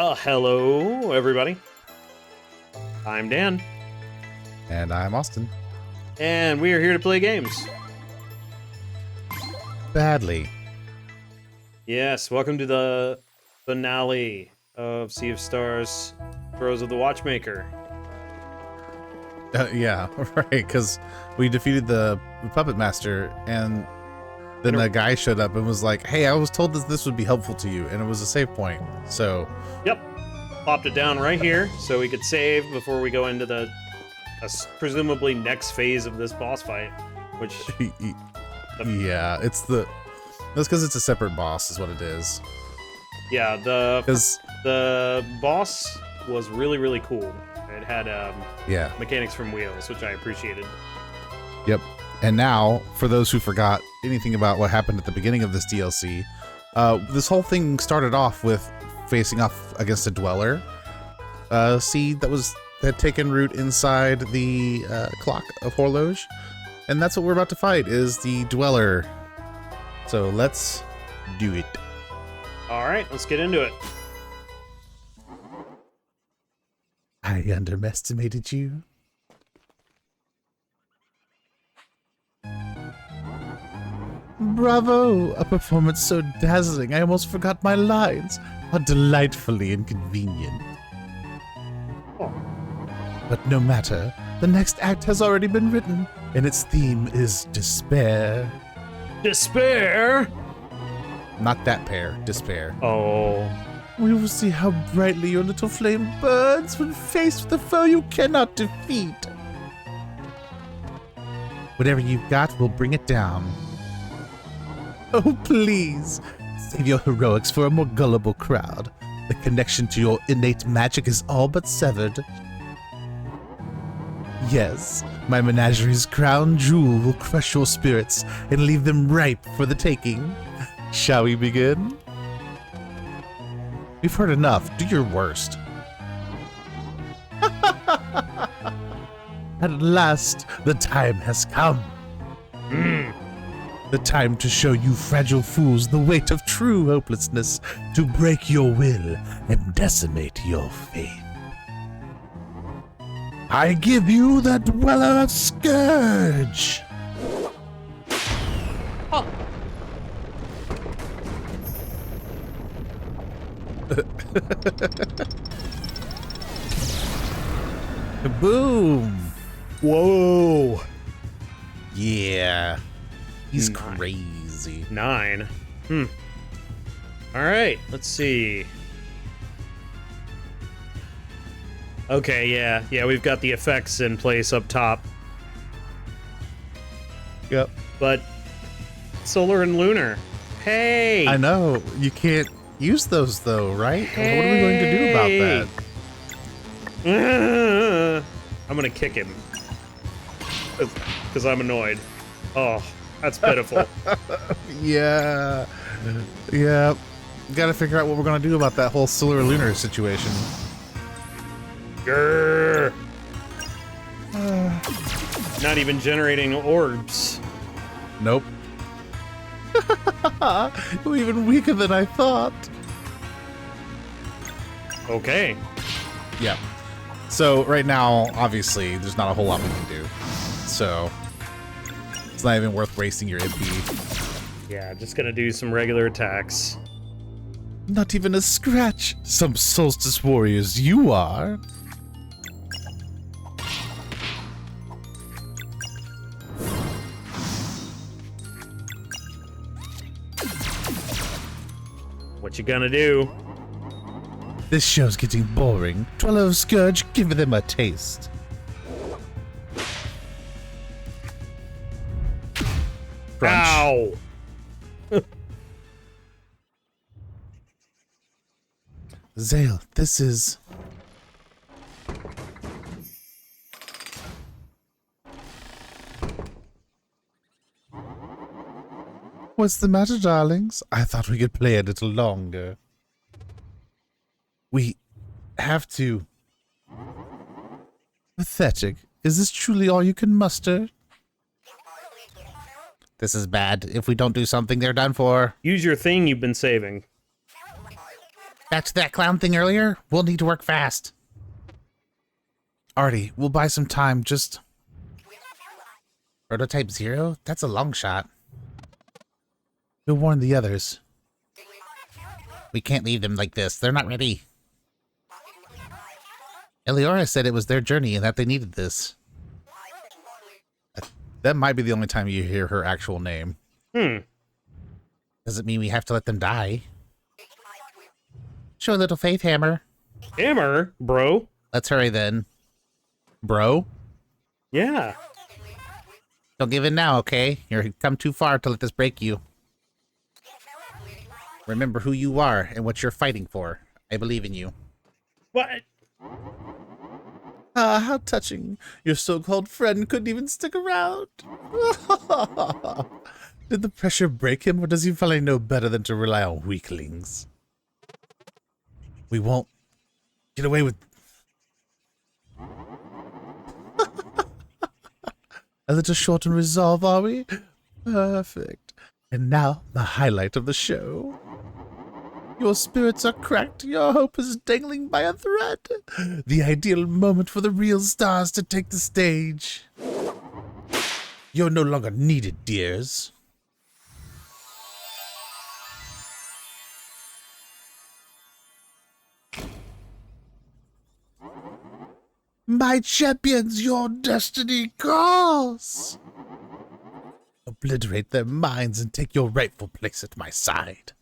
Well, hello, everybody. I'm Dan. And I'm Austin. And we are here to play games. Badly. Yes, welcome to the finale of Sea of Stars, Throes of the Watchmaker. Yeah, right, because we defeated the Puppet Master, and then a guy showed up and was like, hey, I was told that this would be helpful to you, and it was a save point, so... Yep, popped it down right here so we could save before we go into the presumably next phase of this boss fight, which... yeah, that's because it's a separate boss is what it is. Yeah, the boss was really, really cool. It had mechanics from Wheels, which I appreciated. Yep. And now, for those who forgot anything about what happened at the beginning of this DLC, this whole thing started off with facing off against a Dweller seed that had taken root inside the clock of Horloge. And that's what we're about to fight, is the Dweller. So let's do it. Alright, let's get into it. I underestimated you. Bravo! A performance so dazzling I almost forgot my lines. How delightfully inconvenient. Oh. But no matter, the next act has already been written, and its theme is despair. Despair? Not that pair, despair. Oh. We will see how brightly your little flame burns when faced with a foe you cannot defeat. Whatever you've got, we'll bring it down. Oh, please, save your heroics for a more gullible crowd. The connection to your innate magic is all but severed. Yes, my menageries crown jewel will crush your spirits and leave them ripe for the taking. Shall we begin? We've heard enough. Do your worst. At last, the time has come. The time to show you fragile fools the weight of true hopelessness, to break your will and decimate your faith. I give you the Dweller of Scourge! Oh. Boom! Whoa! Yeah. He's crazy. 9. Alright, let's see. Okay, yeah, we've got the effects in place up top. Yep. But solar and lunar. Hey! I know. You can't use those, though, right? Hey. What are we going to do about that? I'm gonna kick him. Because I'm annoyed. Oh, that's pitiful. Yeah. Yeah. Gotta figure out what we're gonna do about that whole solar lunar situation. Grrr. Not even generating orbs. Nope. Even weaker than I thought. Okay. Yeah. So right now, obviously, there's not a whole lot we can do. So it's not even worth wasting your MP. Yeah, just gonna do some regular attacks. Not even a scratch. Some Solstice Warriors you are. What you gonna do? This show's getting boring. Dweller of Scourge, give them a taste. Crunch. Ow! Zale, this is... What's the matter, darlings? I thought we could play a little longer. We have to... Pathetic. Is this truly all you can muster? This is bad. If we don't do something, they're done for. Use your thing you've been saving. Back to that clown thing earlier? We'll need to work fast. Artie, we'll buy some time, just... Prototype 0? That's a long shot. We'll warn the others. We can't leave them like this. They're not ready. Eliora said it was their journey and that they needed this. That might be the only time you hear her actual name. Doesn't mean we have to let them die. Show a little faith, Hammer. Hammer, bro. Let's hurry then. Bro? Yeah. Don't give in now, okay? You've come too far to let this break you. Remember who you are and what you're fighting for. I believe in you. What? Ah, how touching. Your so-called friend couldn't even stick around. Did the pressure break him, or does he finally know better than to rely on weaklings? We won't get away with... A little short in resolve, are we? Perfect. And now, the highlight of the show. Your spirits are cracked, your hope is dangling by a thread. The ideal moment for the real stars to take the stage. You're no longer needed, dears. My champions, your destiny calls. Obliterate their minds and take your rightful place at my side.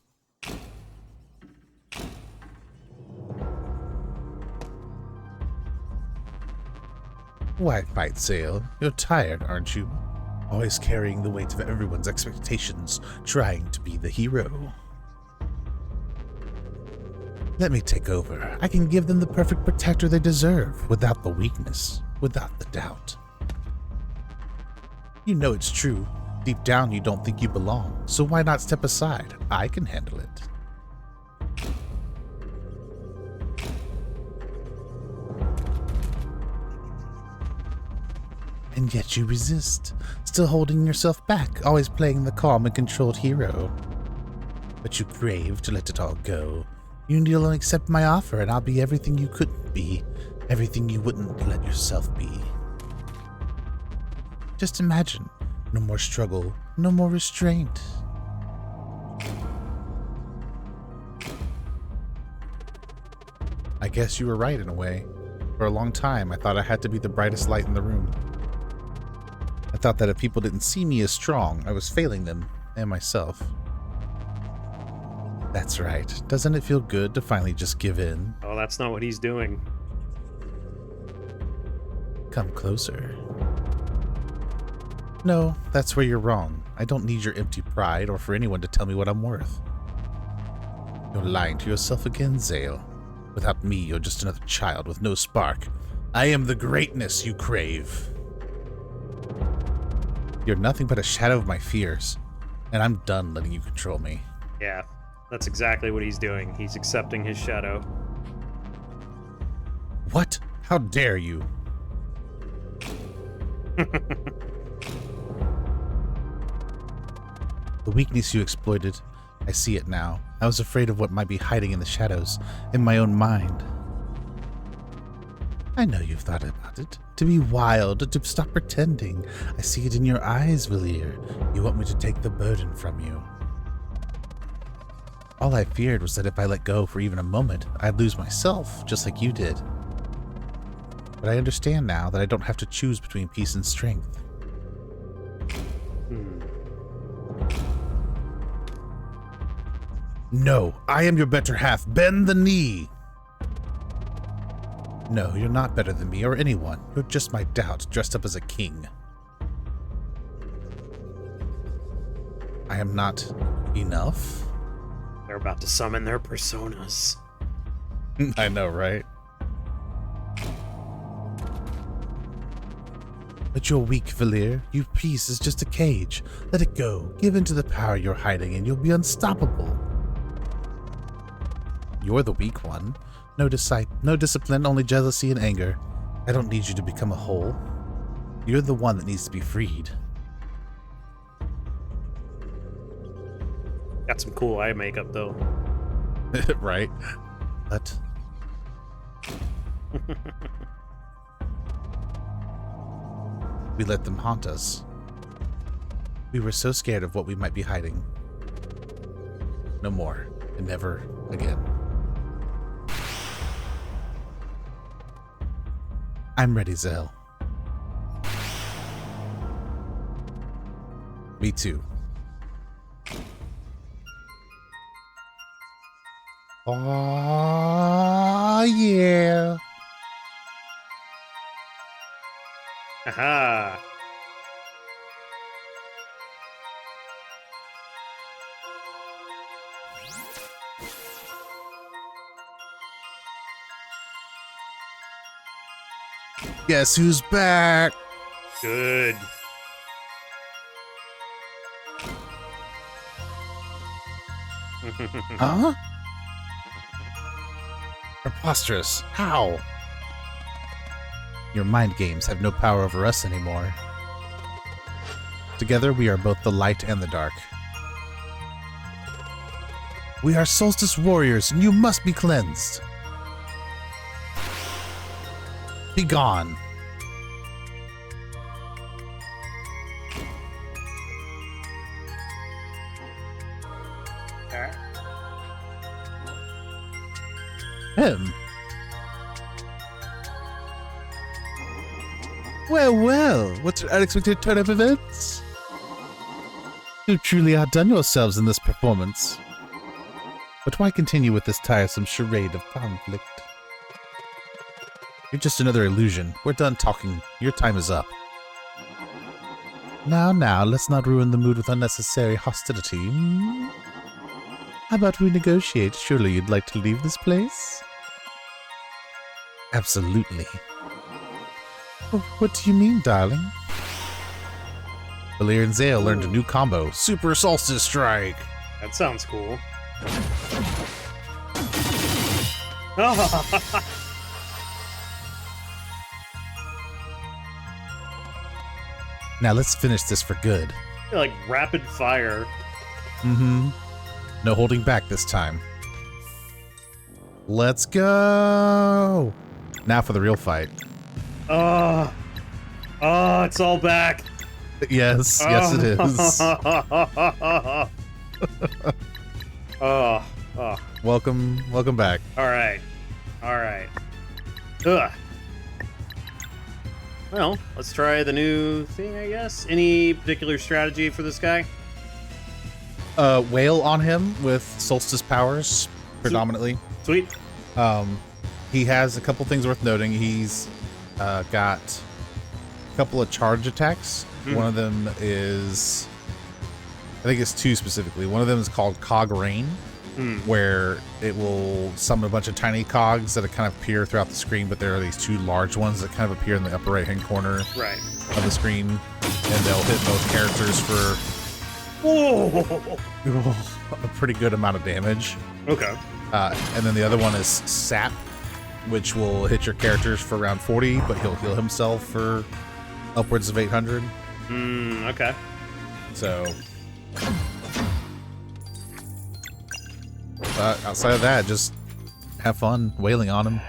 Why fight, Sail? You're tired, aren't you? Always carrying the weight of everyone's expectations, trying to be the hero. Let me take over. I can give them the perfect protector they deserve, without the weakness, without the doubt. You know it's true. Deep down, you don't think you belong, so why not step aside? I can handle it. And yet you resist, still holding yourself back, always playing the calm and controlled hero. But you crave to let it all go. You kneel and accept my offer, and I'll be everything you couldn't be, everything you wouldn't let yourself be. Just imagine, no more struggle, no more restraint. I guess you were right in a way. For a long time, I thought I had to be the brightest light in the room. I thought that if people didn't see me as strong, I was failing them, and myself. That's right. Doesn't it feel good to finally just give in? Oh, that's not what he's doing. Come closer. No, that's where you're wrong. I don't need your empty pride or for anyone to tell me what I'm worth. You're lying to yourself again, Zale. Without me, you're just another child with no spark. I am the greatness you crave. You're nothing but a shadow of my fears, and I'm done letting you control me. Yeah, that's exactly what he's doing. He's accepting his shadow. What? How dare you? The weakness you exploited, I see it now. I was afraid of what might be hiding in the shadows, in my own mind. I know you've thought about it. To be wild, to stop pretending. I see it in your eyes, Valir. You want me to take the burden from you. All I feared was that if I let go for even a moment, I'd lose myself, just like you did. But I understand now that I don't have to choose between peace and strength. No, I am your better half. Bend the knee. No, you're not better than me or anyone. You're just my doubt dressed up as a king. I am not enough? They're about to summon their personas. I know, right? But you're weak, Valir. Your peace is just a cage. Let it go. Give in to the power you're hiding and you'll be unstoppable. You're the weak one. No discipline, only jealousy and anger. I don't need you to become a whole. You're the one that needs to be freed. Got some cool eye makeup, though. Right? But we let them haunt us. We were so scared of what we might be hiding. No more, and never again. I'm ready, Zell. Me too. Oh yeah. Aha. Guess who's back? Good. Huh? Preposterous. How? Your mind games have no power over us anymore. Together we are both the light and the dark. We are Solstice Warriors, and you must be cleansed. Be gone. Him? Well, what's an unexpected turn of events? You truly outdone yourselves in this performance. But why continue with this tiresome charade of conflict? You're just another illusion. We're done talking. Your time is up. Now, let's not ruin the mood with unnecessary hostility. How about we negotiate? Surely you'd like to leave this place? Absolutely. What do you mean, darling? Valir and Zale learned a new combo, Super Solstice Strike. That sounds cool. Now let's finish this for good. Like rapid fire. Mm-hmm. No holding back this time. Let's go! Now for the real fight. Oh, it's all back. Yes, yes it is. Welcome back. All right. Ugh. Well, let's try the new thing, I guess. Any particular strategy for this guy? Wail on him with Solstice powers, predominantly. Sweet. He has a couple things worth noting. He's got a couple of charge attacks. One of them is, I think it's two specifically. One of them is called Cog Rain, where it will summon a bunch of tiny cogs that kind of appear throughout the screen, but there are these two large ones that kind of appear in the upper right-hand corner of the screen, and they'll hit both characters for a pretty good amount of damage. Okay. And then the other one is Sap, which will hit your characters for around 40, but he'll heal himself for upwards of 800. Okay. So, outside of that, just have fun wailing on him.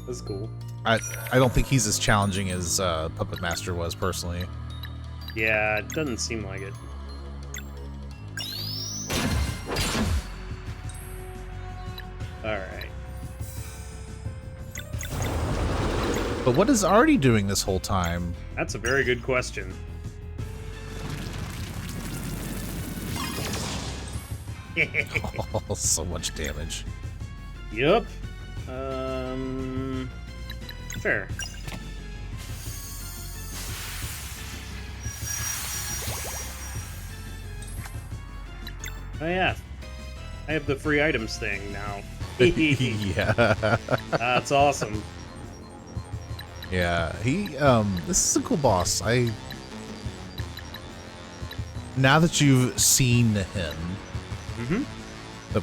That's cool. I don't think he's as challenging as Puppet Master was, personally. Yeah, it doesn't seem like it. Alright. But what is Artie doing this whole time? That's a very good question. Oh, so much damage. Yup. Sure. Oh yeah. I have the free items thing now. Yeah. That's awesome. Yeah, this is a cool boss. Now that you've seen him,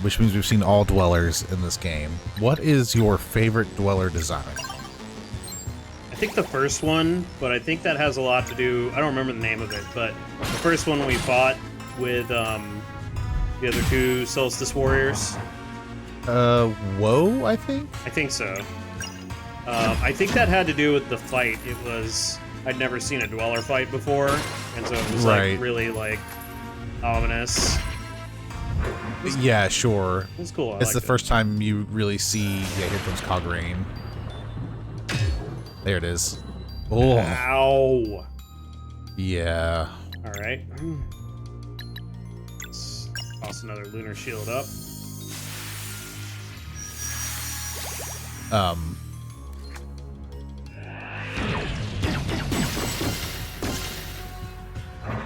which means we've seen all dwellers in this game, what is your favorite dweller design? I think the first one, but I think that has a lot to do, I don't remember the name of it, but the first one we fought with The other two Solstice Warriors. Whoa, I think? I think so. I think that had to do with the fight. It was... I'd never seen a Dweller fight before, and so it was, like, really, like, ominous. Yeah, sure. It was cool. It's the first time you really see... Yeah, here comes Cograine. There it is. Oh. Ow. Yeah. Alright. Let's toss another Lunar Shield up.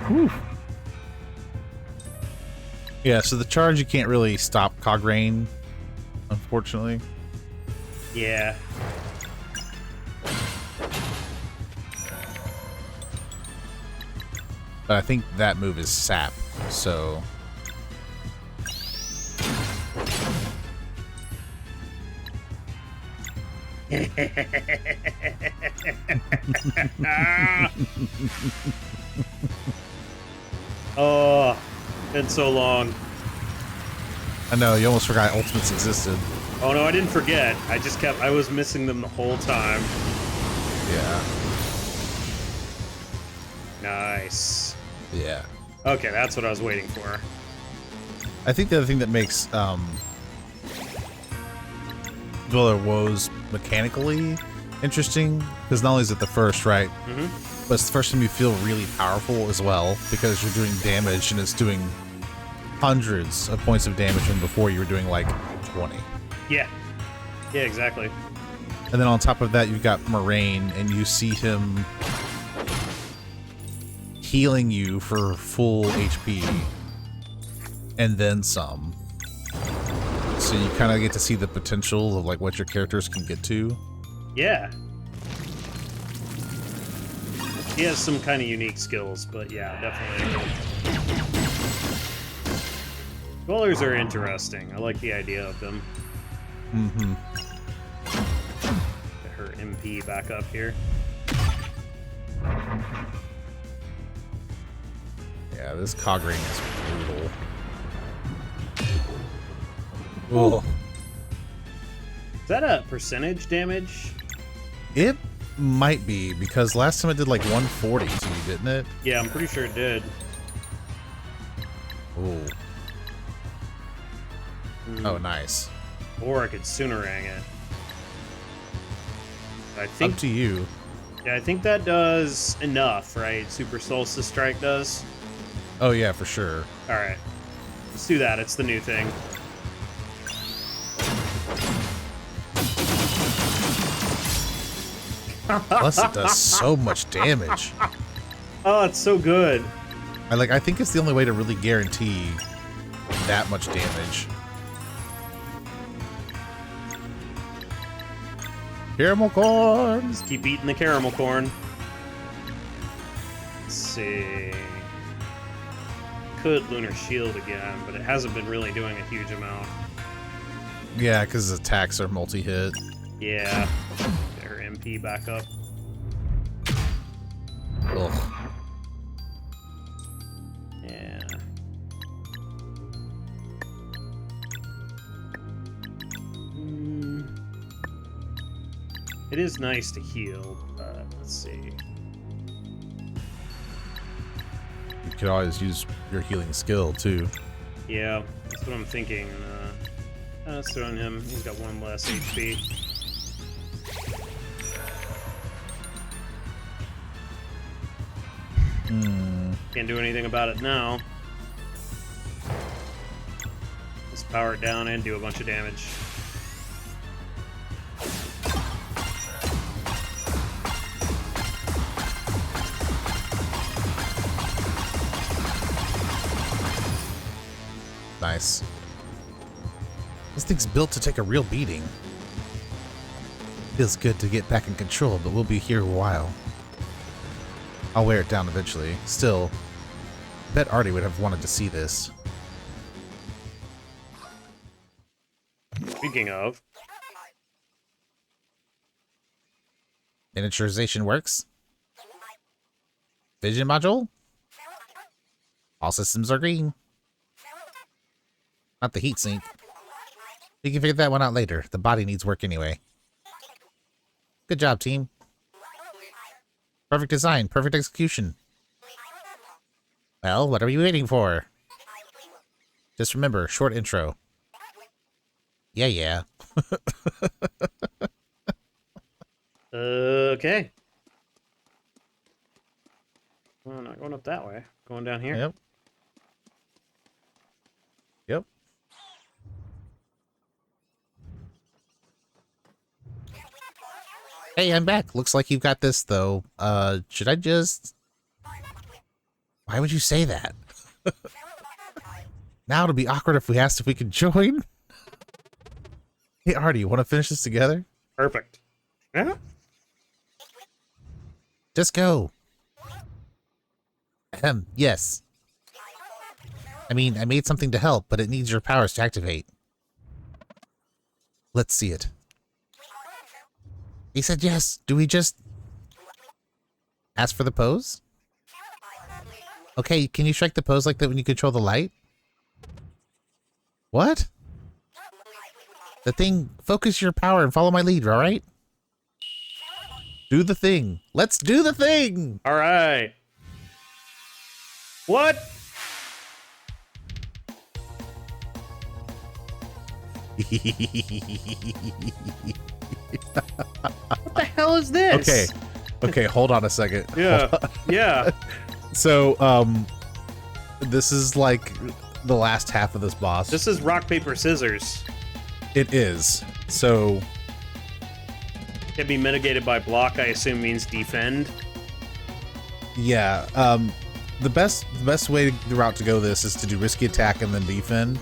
Whew. Yeah, so the charge, you can't really stop Cograine, unfortunately. Yeah. But I think that move is sap, so... Oh, been so long. I know, you almost forgot ultimates existed. Oh no, I didn't forget. I was missing them the whole time. Yeah. Nice. Yeah. Okay, that's what I was waiting for. I think the other thing that makes Dweller Woes mechanically interesting, because not only is it the first, right? Mm-hmm. But it's the first time you feel really powerful as well, because you're doing damage and it's doing hundreds of points of damage when before you were doing like 20. Yeah. Yeah, exactly. And then on top of that, you've got Moraine, and you see him healing you for full HP, and then some. So you kind of get to see the potential of like what your characters can get to. Yeah. He has some kind of unique skills, but yeah, definitely. Dwellers are interesting. I like the idea of them. Mm-hmm. Get her MP back up here. Yeah, this Cograine is brutal. Oh. Is that a percentage damage? It might be, because last time it did like 140 to you, didn't it? Yeah, I'm pretty sure it did. Oh. Oh, nice. Or I could Soonerang it. I think, up to you. Yeah, I think that does enough, right? Super Solstice Strike does. Oh yeah, for sure. Alright. Let's do that. It's the new thing. Plus it does so much damage. Oh, it's so good. I think it's the only way to really guarantee that much damage. Caramel corn! Just keep eating the caramel corn. Let's see. Could Lunar Shield again, but it hasn't been really doing a huge amount. Yeah, because his attacks are multi-hit. Yeah. Get her MP back up. Ugh. Yeah. It is nice to heal, but let's see. You could always use your healing skill, too. Yeah, that's what I'm thinking. Let's throw in him. He's got one less HP. Can't do anything about it now. Let's power it down and do a bunch of damage. Nice. This thing's built to take a real beating. Feels good to get back in control, but we'll be here a while. I'll wear it down eventually. Still, I bet Artie would have wanted to see this. Speaking of, miniaturization works. Vision module. All systems are green. Not the heat sink. We can figure that one out later. The body needs work anyway. Good job, team. Perfect design, perfect execution. Well, what are we waiting for? Just remember, short intro. Yeah. Okay. Well, not going up that way. Going down here. Yep. Hey, I'm back. Looks like you've got this, though. Should I just... Why would you say that? Now it'll be awkward if we asked if we could join. Hey, Artie, you want to finish this together? Perfect. Yeah. Just go. Yes. I mean, I made something to help, but it needs your powers to activate. Let's see it. He said yes. Do we just... ask for the pose? Okay, can you strike the pose like that when you control the light? What? The thing, focus your power and follow my lead, alright? Do the thing. Let's do the thing! Alright. What? What the hell is this? Okay, hold on a second. Yeah. So, this is like the last half of this boss. This is rock, paper, scissors. It is. So... Can be mitigated by block, I assume means defend. Yeah, the best way, the route to go this is to do risky attack and then defend.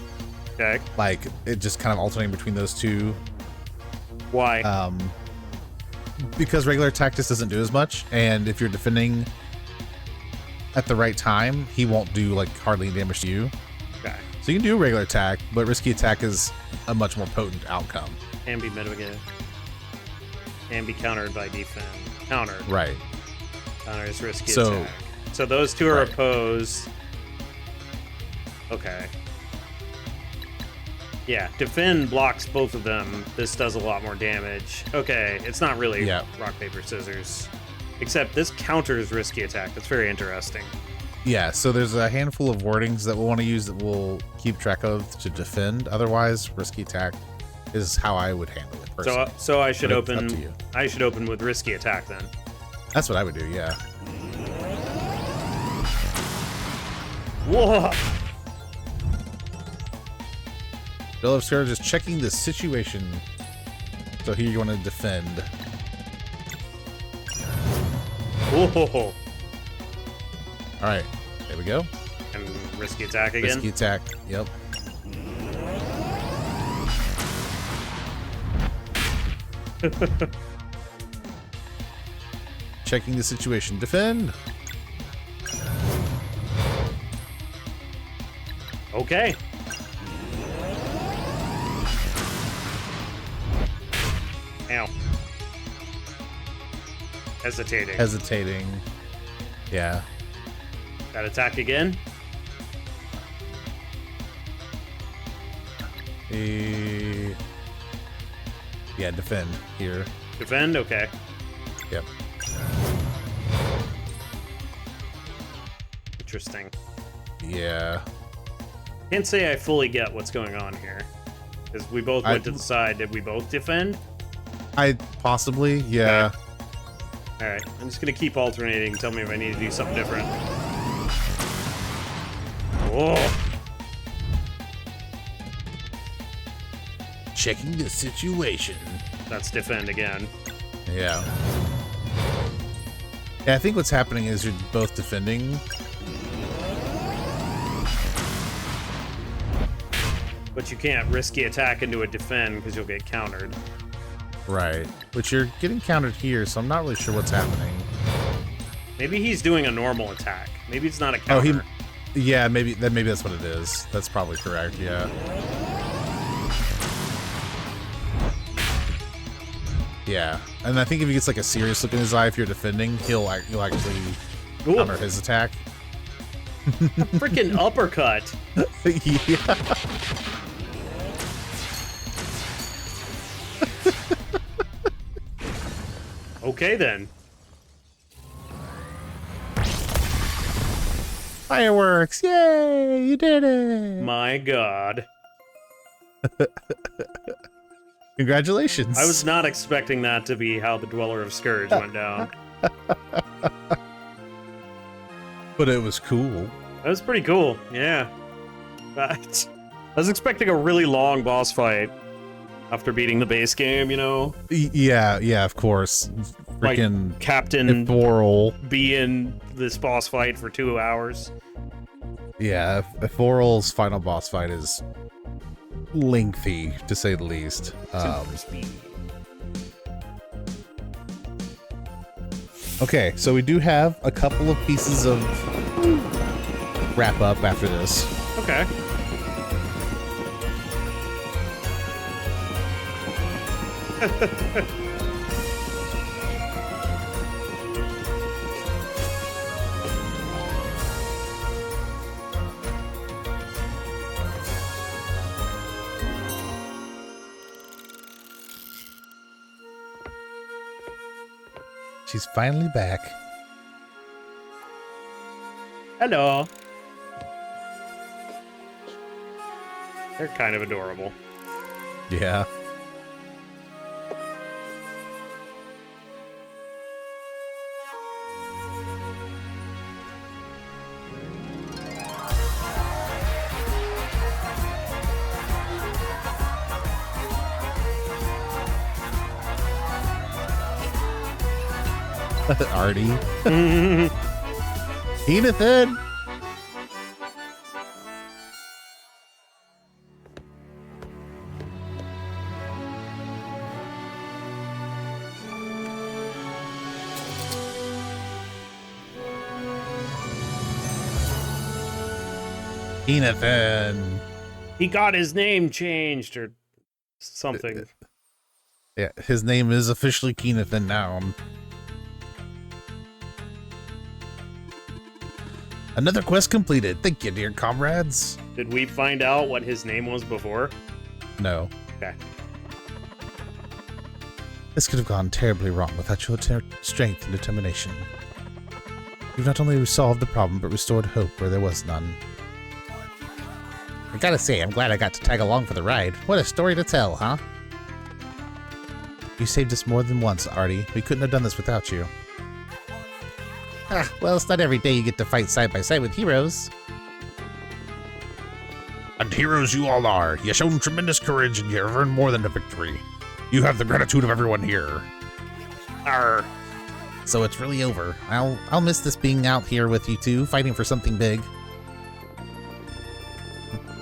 Okay. Like, it just kind of alternating between those two. Why? Because regular attack just doesn't do as much, and if you're defending at the right time, he won't do, like, hardly any damage to you. Okay. So you can do a regular attack, but risky attack is a much more potent outcome. Can be mitigated. Can be countered by defend. Countered. Right. Counters risky attack. So those two are opposed. Okay. Yeah, defend blocks both of them. This does a lot more damage. Okay, it's not really rock, paper, scissors. Except this counters risky attack. That's very interesting. Yeah, so there's a handful of wordings that we'll want to use that we'll keep track of to defend. Otherwise, risky attack is how I would handle it personally. So I should open. I should open with risky attack then. That's what I would do. Yeah. Whoa! Bill of Scourge is checking the situation. So here you want to defend. Whoa! All right, there we go. And risky attack again. Risky attack. Yep. Checking the situation. Defend. Okay. Ow. Hesitating. Yeah. That attack again. Yeah, defend here. Defend? Okay. Yep. Interesting. Yeah. Can't say I fully get what's going on here. Because we both went to the side. Did we both defend? Possibly, yeah. Okay. Alright, I'm just gonna keep alternating. Tell me if I need to do something different. Whoa! Checking the situation. That's defend again. Yeah. Yeah, I think what's happening is you're both defending. But you can't risky attack into a defend because you'll get countered. Right. But you're getting countered here, so I'm not really sure what's happening. Maybe he's doing a normal attack. Maybe it's not a counter. Yeah, maybe that's what it is. That's probably correct, yeah. Yeah. And I think if he gets like a serious look in his eye if you're defending, he'll actually counter his attack. Freaking uppercut. Yeah. Okay, then. Fireworks! Yay! You did it! My God. Congratulations. I was not expecting that to be how the Dweller of Scourge went down. But it was cool. That was pretty cool, yeah. But I was expecting a really long boss fight after beating the base game, you know? Yeah, of course. Freaking like Captain Eforal. be in this boss fight for 2 hours. Yeah, Eforal's final boss fight is lengthy, to say the least. Super speed. Okay, so we do have a couple of pieces of wrap up after this. Okay. She's finally back. Hello. They're kind of adorable. Yeah. Artie. Ethan. Ethan. He got his name changed or something. Yeah, his name is officially Keenathan now. Another quest completed. Thank you, dear comrades. Did we find out what his name was before? No. Okay. This could have gone terribly wrong without your strength and determination. You've not only solved the problem, but restored hope where there was none. I gotta say, I'm glad I got to tag along for the ride. What a story to tell, huh? You saved us more than once, Artie. We couldn't have done this without you. Ah, well, it's not every day you get to fight side by side with heroes. And heroes you all are. You've shown tremendous courage and you've earned more than a victory. You have the gratitude of everyone here. Arr. So it's really over. I'll miss this being out here with you two, fighting for something big.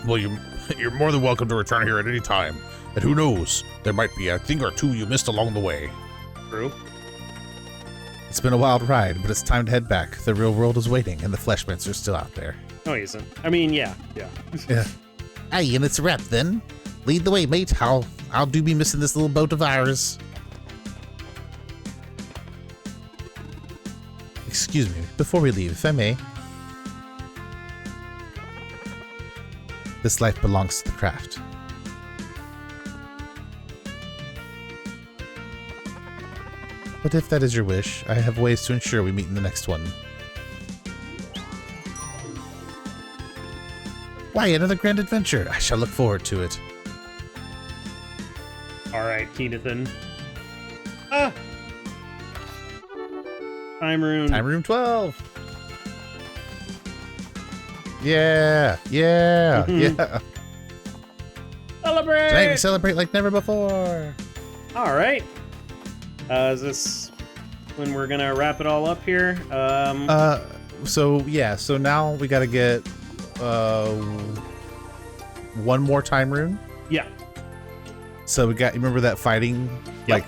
Well, you're more than welcome to return here at any time. And who knows, there might be a thing or two you missed along the way. True. It's been a wild ride, but it's time to head back. The real world is waiting, and the Fleshmancer's still out there. No, he isn't. I mean, yeah. Yeah. Aye, and it's a wrap then. Lead the way, mate. I'll do be missing this little boat of ours. Excuse me, before we leave, if I may. This life belongs to the craft. But if that is your wish, I have ways to ensure we meet in the next one. Why, another grand adventure! I shall look forward to it. Alright, Keenathan. Ah! Time rune. Time room 12! Yeah! Yeah! Yeah! Celebrate! Tonight we celebrate like never before! Alright. Is this when we're gonna wrap it all up here? So now we gotta get one more time rune. Yeah. So we got, you remember that fighting, like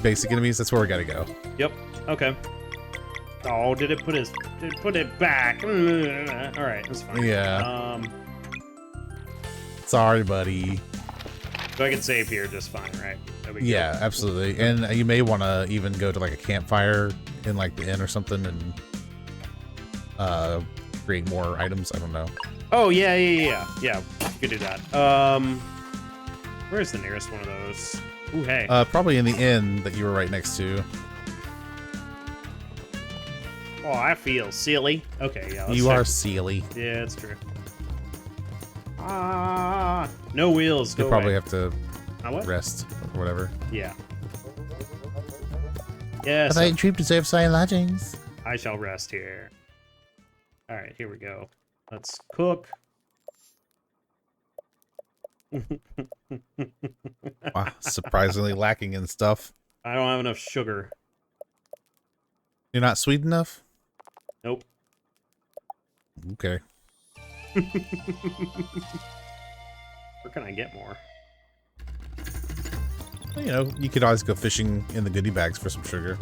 basic enemies? That's where we gotta go. Yep. Okay. Oh, did it put it back? Alright, that's fine. Yeah. Sorry, buddy. So I can save here just fine, right? Yeah, absolutely. And you may want to even go to like a campfire in like the inn or something and create more items. I don't know. Oh, yeah. You could do that. Where's the nearest one of those? Ooh, hey. Probably in the inn that you were right next to. Oh, I feel silly. Okay, yeah. You are silly. Yeah, it's true. No wheels. You'll probably have to what? rest or whatever. Yeah. Yeah. I troop deserve silent lodgings. I shall rest here. All right, here we go. Let's cook. Wow, surprisingly lacking in stuff. I don't have enough sugar. You're not sweet enough? Nope. Okay. Where can I get more? Well, you know, you could always go fishing in the goodie bags for some sugar.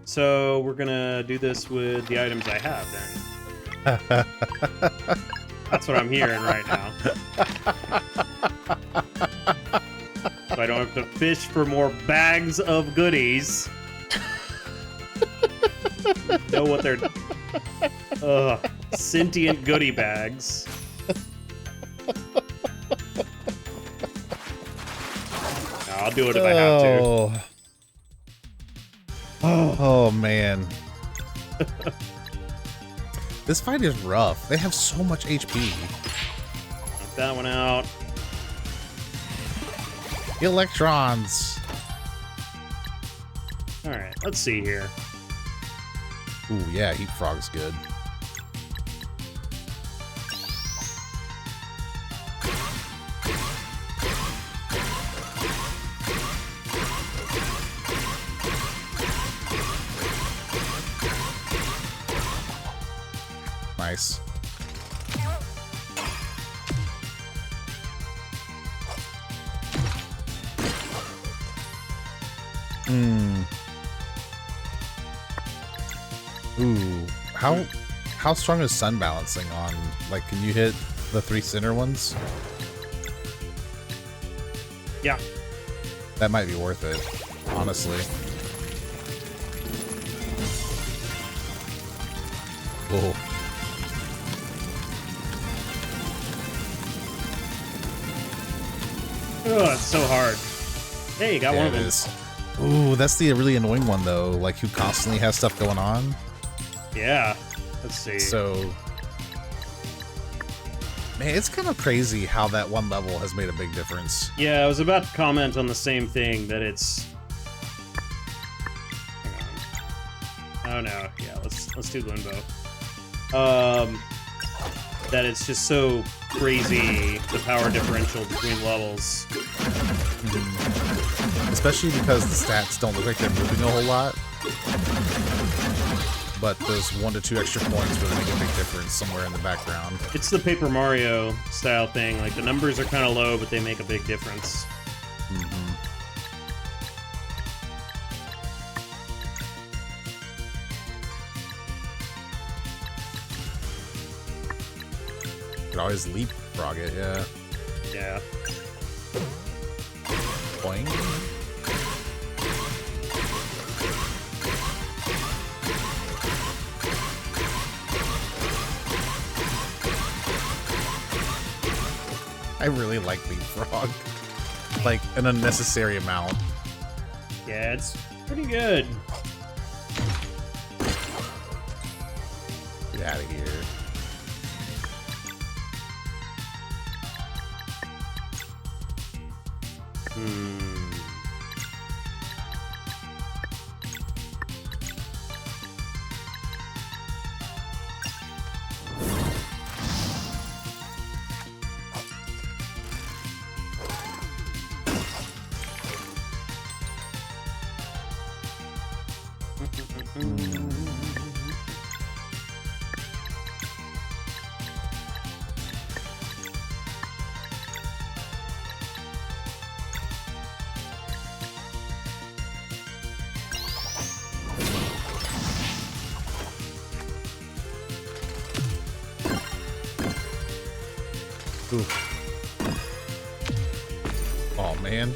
So we're gonna do this with the items I have then. That's what I'm hearing right now. So I don't have to fish for more bags of goodies. Know what they're... sentient goodie bags. I'll do it if I have to. Oh man. This fight is rough. They have so much HP. Knock that one out. Electrons. Alright, let's see here. Ooh, yeah, Heat Frog's good. Nice. Ooh, how strong is sun balancing on? Like, can you hit the 3 center ones? Yeah. That might be worth it, honestly. Whoa. Oh, it's so hard. Hey, you got one of them. Ooh, that's the really annoying one, though. Like, who constantly has stuff going on. Yeah. Let's see. So, man, it's kind of crazy how that one level has made a big difference. Yeah, I was about to comment on the same thing, that it's... Hang on. Oh, no. Yeah, let's do Limbo. That it's just so crazy, the power differential between levels. Especially because the stats don't look like they're moving a whole lot. But those 1 to 2 extra points really make a big difference somewhere in the background. It's the Paper Mario style thing. Like, the numbers are kind of low, but they make a big difference. Could always leapfrog it, yeah. Yeah. Boing. I really like leapfrog. Like, an unnecessary amount. Yeah, it's pretty good. Get out of here. Ooh. Oh man.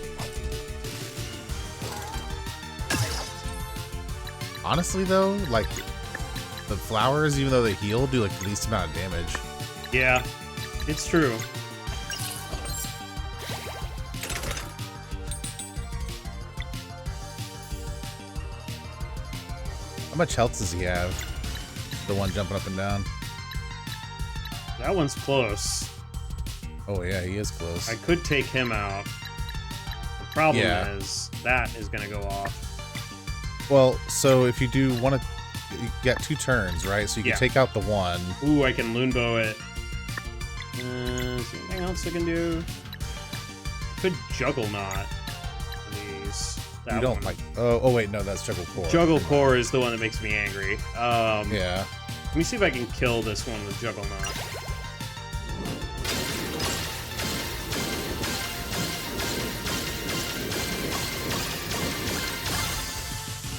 Honestly though, like the flowers, even though they heal, do like the least amount of damage. Yeah, it's true. How much health does he have? The one jumping up and down. That one's close. Oh yeah, he is close. I could take him out. The problem is that is going to go off. Well, so if you do want to, you get 2 turns, right? So you can take out the one. Ooh, I can Loonbow it. Is there anything else I can do? Could Juggle Knot. Please. That you don't one. like. Oh wait, no, that's Juggle Core. Juggle Core is the one that makes me angry. Yeah. Let me see if I can kill this one with Juggle Knot.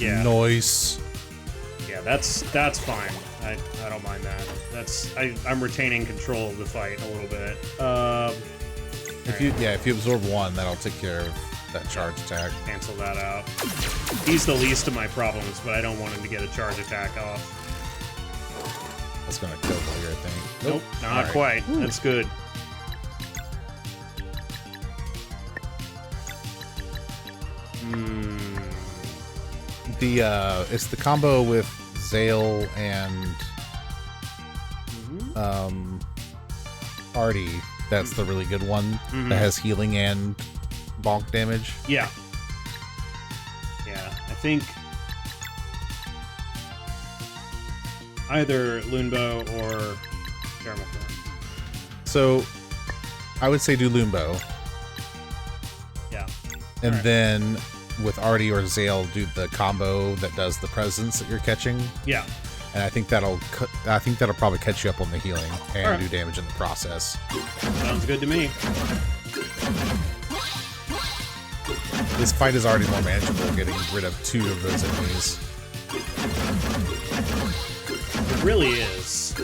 Yeah. Nice. Yeah, that's fine. I don't mind that. I'm retaining control of the fight a little bit. If you absorb 1, that'll take care of that charge attack. Cancel that out. He's the least of my problems, but I don't want him to get a charge attack off. That's gonna kill Gear, I think. Nope, not quite. Ooh. That's good. It's the combo with Zale and Artie. That's the really good one that has healing and bonk damage. Yeah. Yeah, I think either Loonbow or Caramel Thorn. So I would say do Loonbow. Yeah. And then with Artie or Zale, do the combo that does the presence that you're catching. Yeah. And I think that'll probably catch you up on the healing and do damage in the process. Sounds good to me. This fight is already more manageable, getting rid of 2 of those enemies. It really is.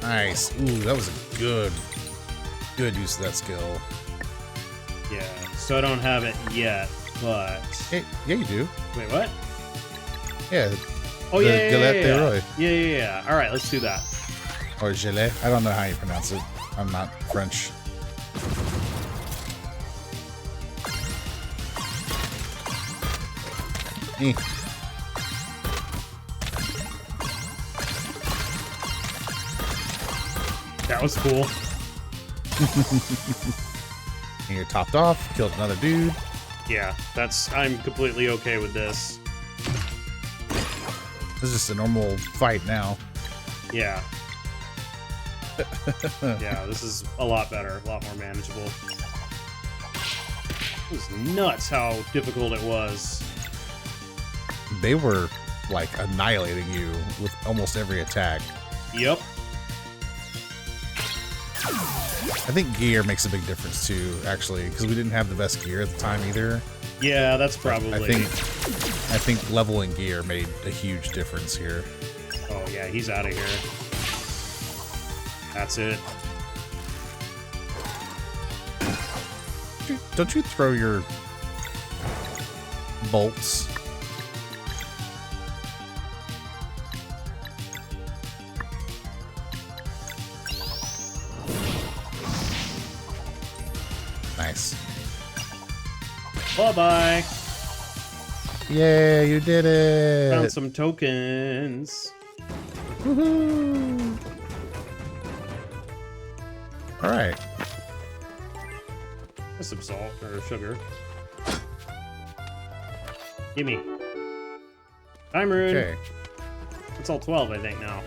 Nice. Ooh, that was a good use of that skill. Yeah, so I don't have it yet, but... Hey, yeah, you do. Wait, what? Yeah. Oh, yeah. All right, let's do that. Or Gilet. I don't know how you pronounce it. I'm not French. That was cool. And you're topped off, killed another dude. Yeah, I'm completely okay with this. This is just a normal fight now. Yeah. Yeah, this is a lot better, a lot more manageable. It was nuts how difficult it was. They were, like, annihilating you with almost every attack. Yep. I think gear makes a big difference too, actually, because we didn't have the best gear at the time either. Yeah, that's probably. I think leveling gear made a huge difference here. Oh yeah, he's out of here. That's it. Don't you throw your bolts? Nice. Bye-bye. Yeah, you did it. Found some tokens. Woohoo. All right. There's some salt or sugar. Gimme. Time rune. Okay. It's all 12, I think, now.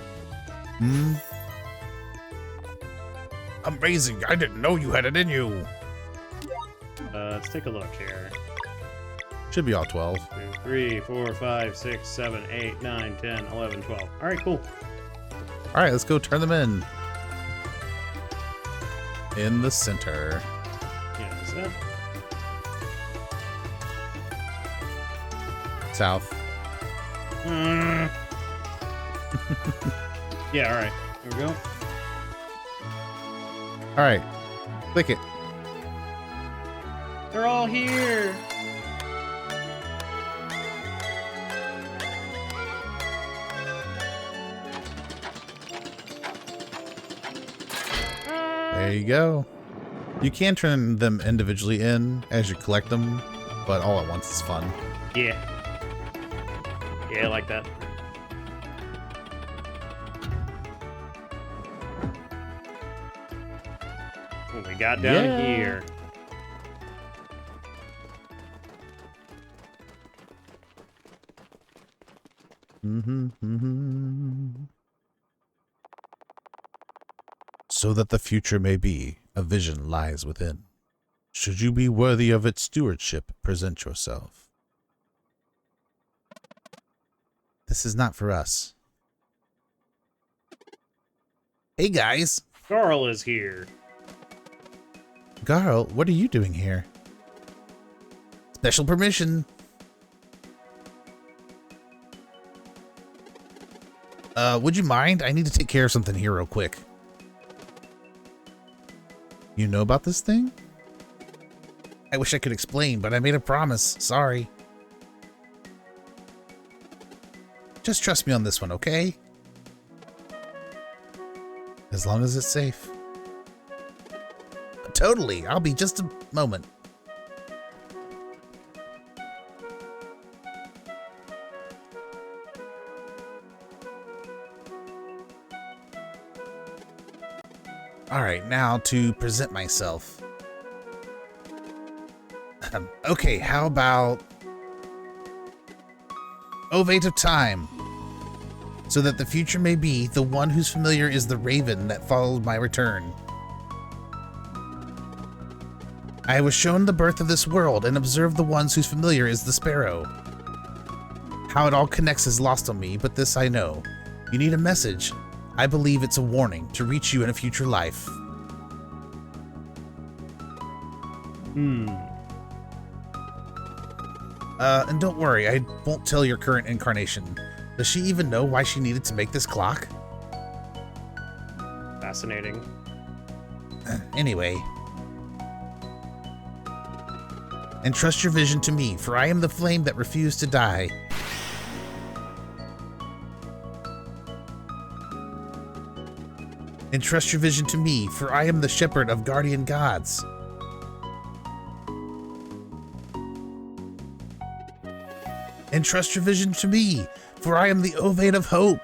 Amazing. I didn't know you had it in you. Let's take a look here. Should be all 12. 2, 3, 4, 5, 6, 7, 8, 9, 10, 11, 12. All right, cool. All right, let's go turn them in. In the center. Yeah, is that? South. Yeah, all right. Here we go. All right. Click it. They're all here. There you go. You can turn them individually in as you collect them, but all at once is fun. Yeah. Yeah, I like that. got down here? So that the future may be, a vision lies within. Should you be worthy of its stewardship, present yourself. This is not for us. Hey, guys. Carl is here. Garl, what are you doing here? Special permission. Would you mind? I need to take care of something here real quick. You know about this thing? I wish I could explain, but I made a promise. Sorry. Just trust me on this one, okay? As long as it's safe. Totally. I'll be just a moment. All right, now to present myself. Okay, how about Ovate of Time, so that the future may be, the one whose familiar is the raven that followed my return. I was shown the birth of this world and observed the ones whose familiar is the sparrow. How it all connects is lost on me, but this I know. You need a message. I believe it's a warning to reach you in a future life. And don't worry, I won't tell your current incarnation. Does she even know why she needed to make this clock? Fascinating. Anyway. Entrust your vision to me, for I am the flame that refused to die. Entrust your vision to me, for I am the shepherd of guardian gods. Entrust your vision to me, for I am the Ovate of hope.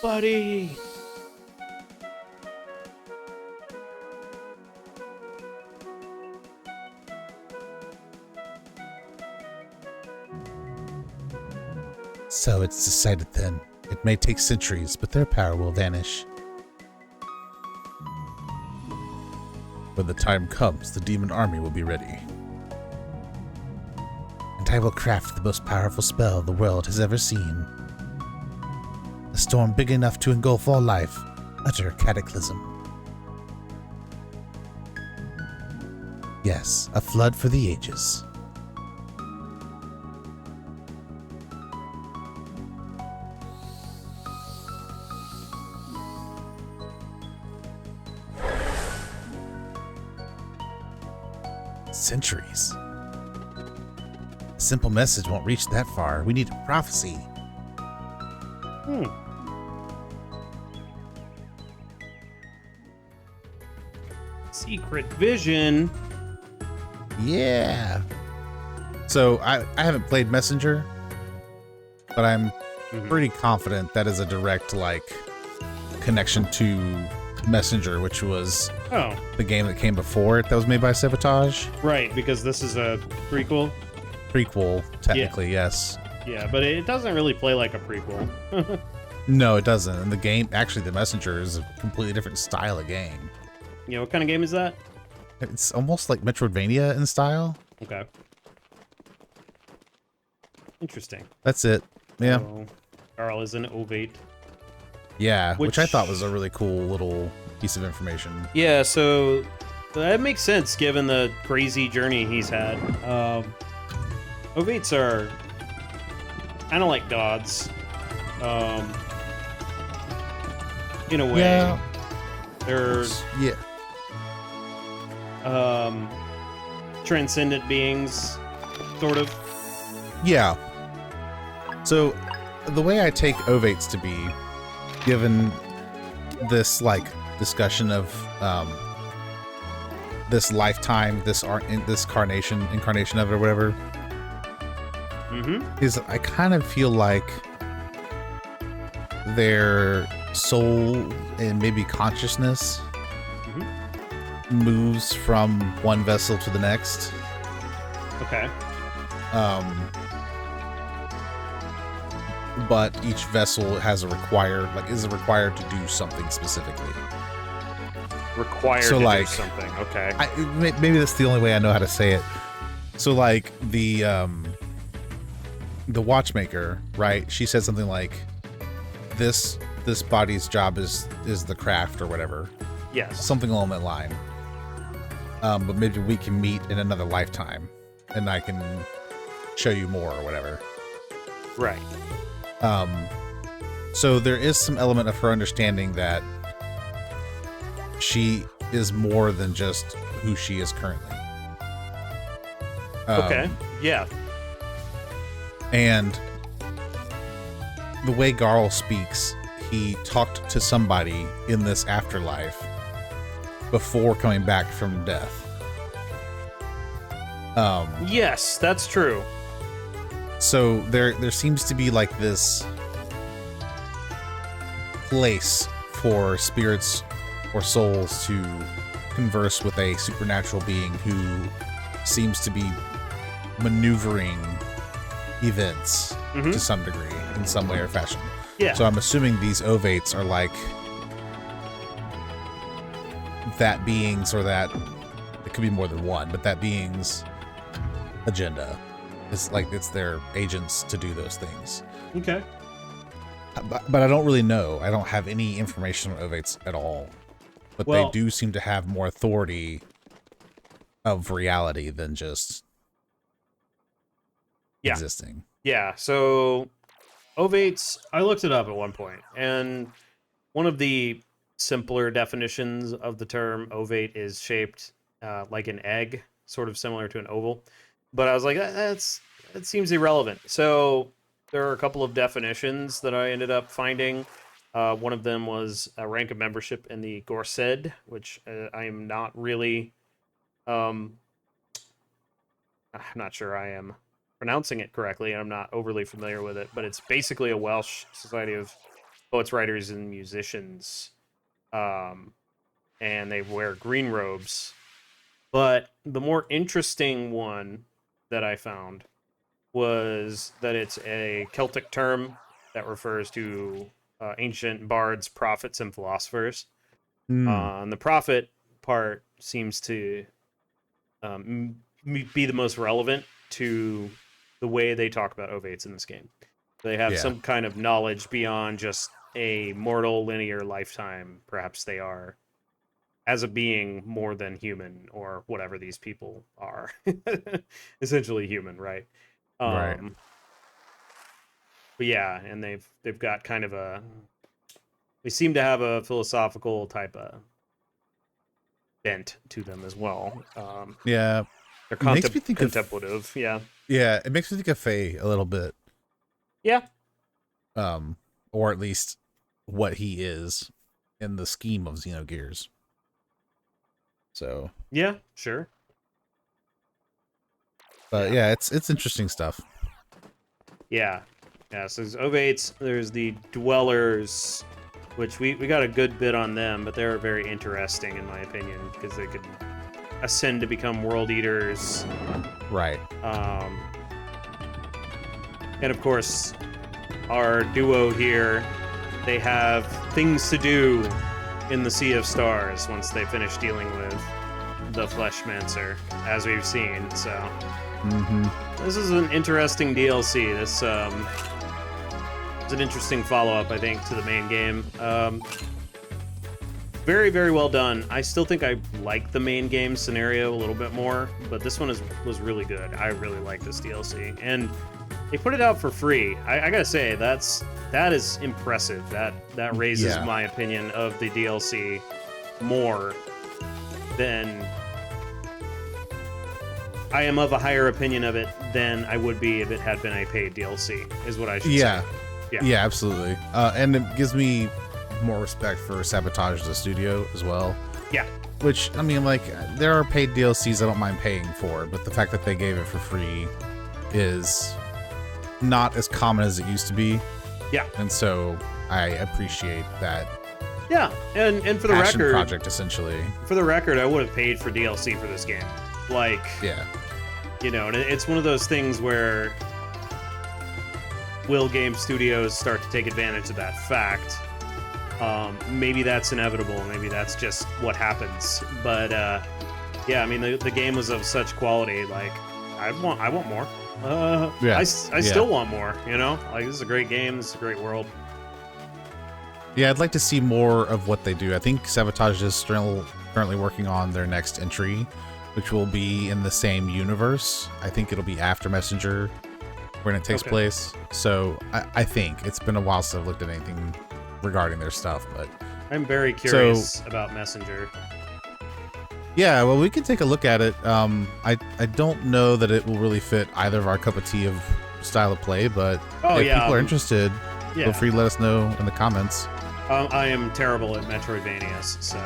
Buddy! So it's decided then. It may take centuries, but their power will vanish. When the time comes, the demon army will be ready. And I will craft the most powerful spell the world has ever seen. A storm big enough to engulf all life. Utter cataclysm. Yes, a flood for the ages. Centuries. A simple message won't reach that far. We need a prophecy. Secret vision. Yeah. So I haven't played Messenger, but I'm pretty confident that is a direct connection to Messenger, which was the game that came before it that was made by Sabotage. Right, because this is a prequel. Prequel, technically, yes. Yeah, but it doesn't really play like a prequel. No, it doesn't. And the game, actually, the Messenger is a completely different style of game. Yeah, what kind of game is that? It's almost like Metroidvania in style. Okay. Interesting. That's it. Yeah. So, Carl is an Ovate. Yeah, which I thought was a really cool little piece of information. Yeah, so that makes sense given the crazy journey he's had. Ovates are kind of like gods. In a way. Yeah. They're transcendent beings, sort of. Yeah. So the way I take Ovates to be, given this discussion of this lifetime, this incarnation of it or whatever, is I kind of feel like they're soul and maybe consciousness moves from one vessel to the next. Okay. But each vessel has is required to do something specifically. Required to do something. Okay. Maybe that's the only way I know how to say it. So like the Watchmaker, right? She said something like, this body's job is the craft or whatever. Yes. Something along that line. But maybe we can meet in another lifetime and I can show you more or whatever. Right. So there is some element of her understanding that she is more than just who she is currently. Okay. Yeah. And the way Garl speaks, he talked to somebody in this afterlife before coming back from death. Yes, that's true. So there seems to be like this place for spirits or souls to converse with a supernatural being who seems to be maneuvering events to some degree, in some way or fashion. Yeah. So I'm assuming these ovates are like that being's, or that it could be more than one, but that being's agenda. It's like it's their agents to do those things. Okay. But I don't really know. I don't have any information on ovates at all. But they do seem to have more authority of reality than just existing. Yeah, so ovates, I looked it up at one point, and one of the simpler definitions of the term ovate is shaped like an egg, sort of similar to an oval. But I was like, that seems irrelevant. So there are a couple of definitions that I ended up finding. One of them was a rank of membership in the Gorsed, which I am not really... I'm not sure I am pronouncing it correctly, and I'm not overly familiar with it, but it's basically a Welsh society of poets, writers, and musicians. And they wear green robes. But the more interesting one that I found was that it's a Celtic term that refers to ancient bards, prophets, and philosophers. And the prophet part seems to be the most relevant to the way they talk about ovates in this game. They have some kind of knowledge beyond just a mortal linear lifetime. Perhaps they are, as a being, more than human, or whatever these people are. Essentially human, right? Right. But yeah, and they've got kind of they seem to have a philosophical type of bent to them as well. Yeah. They're contemplative. Yeah, it makes me think of Faye a little bit. Yeah. Or at least what he is in the scheme of Xenogears. So. Yeah, sure. But yeah, it's interesting stuff. Yeah. Yeah, so there's ovates, there's the dwellers, which we got a good bit on them, but they're very interesting in my opinion, because they could ascend to become world eaters. Right. And of course, our duo here, they have things to do in the Sea of Stars once they finish dealing with the Fleshmancer, as we've seen. So this is an interesting DLC. This is an interesting follow-up, I think, to the main game. Very, very well done. I still think I like the main game scenario a little bit more, but this one was really good. I really like this DLC, and they put it out for free. I gotta say, that is impressive. That raises my opinion of the DLC more than... I am of a higher opinion of it than I would be if it had been a paid DLC, is what I should say. Yeah, absolutely. And it gives me more respect for Sabotage the studio as well. Yeah. Which, I mean, like, there are paid DLCs I don't mind paying for, but the fact that they gave it for free is not as common as it used to be. Yeah. And so I appreciate that. Yeah, and for the passion record, project essentially. For the record, I would have paid for DLC for this game. Like, yeah, you know, and it's one of those things where will game studios start to take advantage of that fact? Maybe that's inevitable. Maybe that's just what happens. But yeah, I mean, the game was of such quality. Like, I want more. I still want more. You know, like this is a great game. This is a great world. Yeah, I'd like to see more of what they do. I think Sabotage is still currently working on their next entry, which will be in the same universe. I think it'll be after Messenger when it takes place. So I think it's been a while since I've looked at anything regarding their stuff, but I'm very curious about Messenger. Yeah, well, we can take a look at it. I don't know that it will really fit either of our cup of tea of style of play, but if people are interested, feel free to let us know in the comments. I am terrible at Metroidvanias, so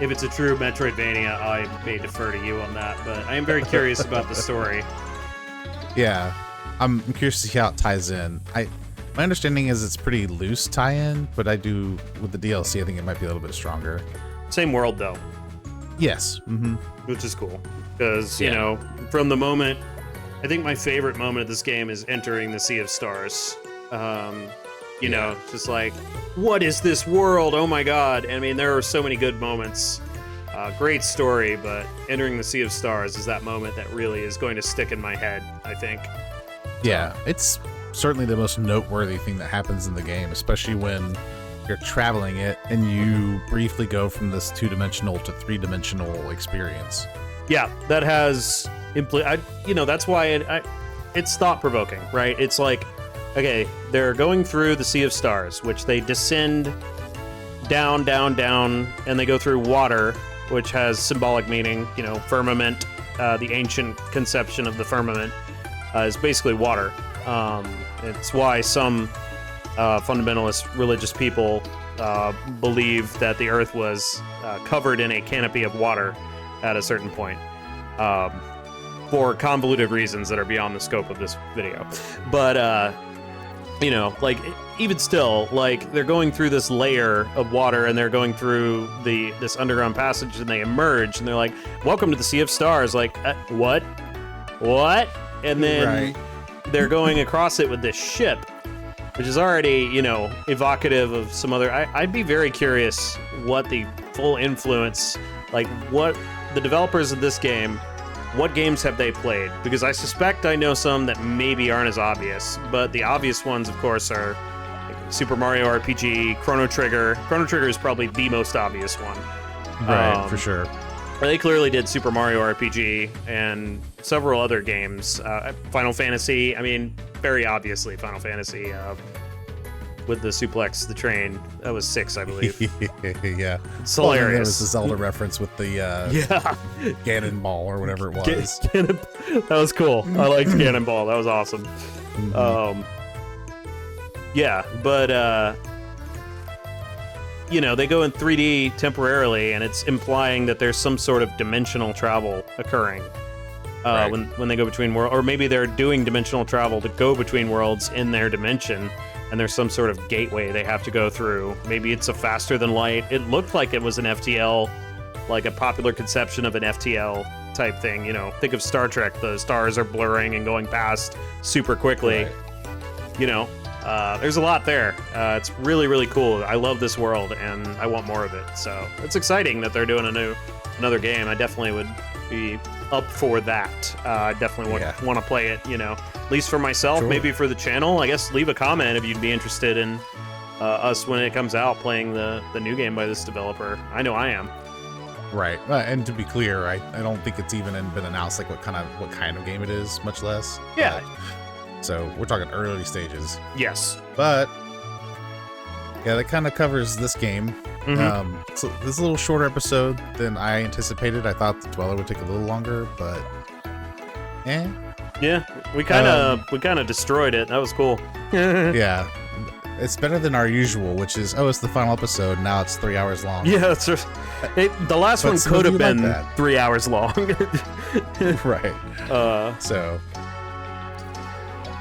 if it's a true Metroidvania, I may defer to you on that, but I am very curious about the story. Yeah, I'm curious to see how it ties in. My understanding is it's pretty loose tie-in, but with the DLC, I think it might be a little bit stronger. Same world, though. Yes. Mm-hmm. Which is cool, because, you know, from the moment, I think my favorite moment of this game is entering the Sea of Stars. You know, just like, what is this world? Oh my god. I mean, there are so many good moments. Great story, but entering the Sea of Stars is that moment that really is going to stick in my head, I think. Yeah, it's certainly the most noteworthy thing that happens in the game, especially when you're traveling it and you briefly go from this 2-dimensional to 3-dimensional experience. Yeah, that has... you know, that's why it's thought-provoking, right? It's like, okay, they're going through the Sea of Stars, which they descend down, down, down, and they go through water, which has symbolic meaning. You know, firmament, the ancient conception of the firmament is basically water. It's why some fundamentalist religious people believe that the Earth was covered in a canopy of water at a certain point. For convoluted reasons that are beyond the scope of this video. But, you know, like, even still, like, they're going through this layer of water and they're going through this underground passage and they emerge and they're like, welcome to the Sea of Stars. Like, what? And then they're going across it with this ship, which is already, you know, evocative of some other... I'd be very curious what the full influence, like, what the developers of this game... What games have they played? Because I suspect I know some that maybe aren't as obvious, but the obvious ones, of course, are Super Mario RPG, Chrono Trigger. Chrono Trigger is probably the most obvious one. Right, for sure. They clearly did Super Mario RPG and several other games. Final Fantasy, I mean, very obviously Final Fantasy. With the suplex, the train. That was 6, I believe. Yeah. It's hilarious. There was the Zelda reference with the cannonball or whatever it was. That was cool. I liked Cannonball. That was awesome. Mm-hmm. Yeah, but you know, they go in 3D temporarily, and it's implying that there's some sort of dimensional travel occurring when they go between worlds, or maybe they're doing dimensional travel to go between worlds in their dimension. And there's some sort of gateway they have to go through. Maybe it's a faster than light. It looked like it was an FTL, like a popular conception of an FTL type thing. You know, think of Star Trek. The stars are blurring and going past super quickly. You know, there's a lot there. It's really, really cool. I love this world, and I want more of it. So it's exciting that they're doing another game. I definitely would be up for that. I definitely want to play it, you know, at least for myself, maybe for the channel. I guess leave a comment if you'd be interested in us when it comes out playing the new game by this developer. I know I am. Right, and to be clear, I don't think it's even been announced like what kind of game it is, much less. Yeah. So we're talking early stages. Yes. But yeah, that kind of covers this game. So this is a little shorter episode than I anticipated. I thought the Dweller would take a little longer, but yeah, we kind of destroyed it. That was cool. Yeah, it's better than our usual, which is it's the final episode. Now it's 3 hours long. Yeah, that's the last one could have been 3 hours long. Right. So